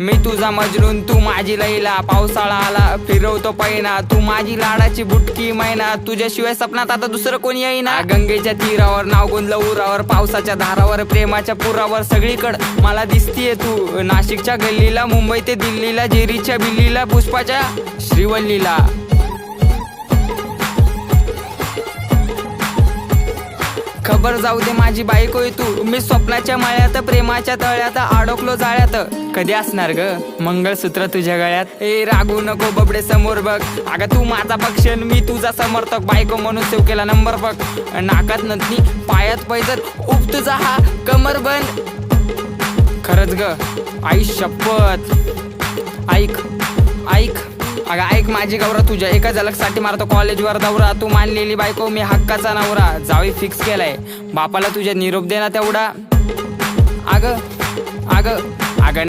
मी तुझा मजनून तू माझी लैला, पावसाळा आला फिरवतो पैना, तू माझी लाडाची बुटकी मैना, तुझ्याशिवाय सपनात आता दुसरं कोणी येईना। गंगेच्या तीरावर नाव गोंदलं उरावर, पावसाच्या धारावर प्रेमाच्या पुरावर, सगळीकडं मला दिसतीये तू। नाशिकच्या गल्लीला, मुंबई ते दिल्लीला, जेरीच्या बिल्लीला, पुष्पाच्या श्रीवल्लीला। खबर जाऊ दे माझी बायकोय तू, मी स्वप्नाच्या मळ्यात प्रेमाच्या तळ्यात अडकलो जाळ्यात। कधी असणार ग मंगळसूत्र तुझ्या गळ्यात? ए रागू नको बबडे समोर बघ, अगं तू माझा पक्षण मी तुझा समर्थक, बायको म्हणून सेव केला नंबर बघ। नाकात नथनी पायात पैजत, उप तुझा हा कमर बंद। खरंच ग आई शपथ, ऐक ऐक अगं ऐक माझी गौरा, तुझ्या एका झलकसाठी मारतो कॉलेजवर दौरा। तू मानलेली बायको मी हक्काचा नवरा, जावी फिक्स केलाय बापाला तुझ्या निरोप दे ना तेवढा। अगं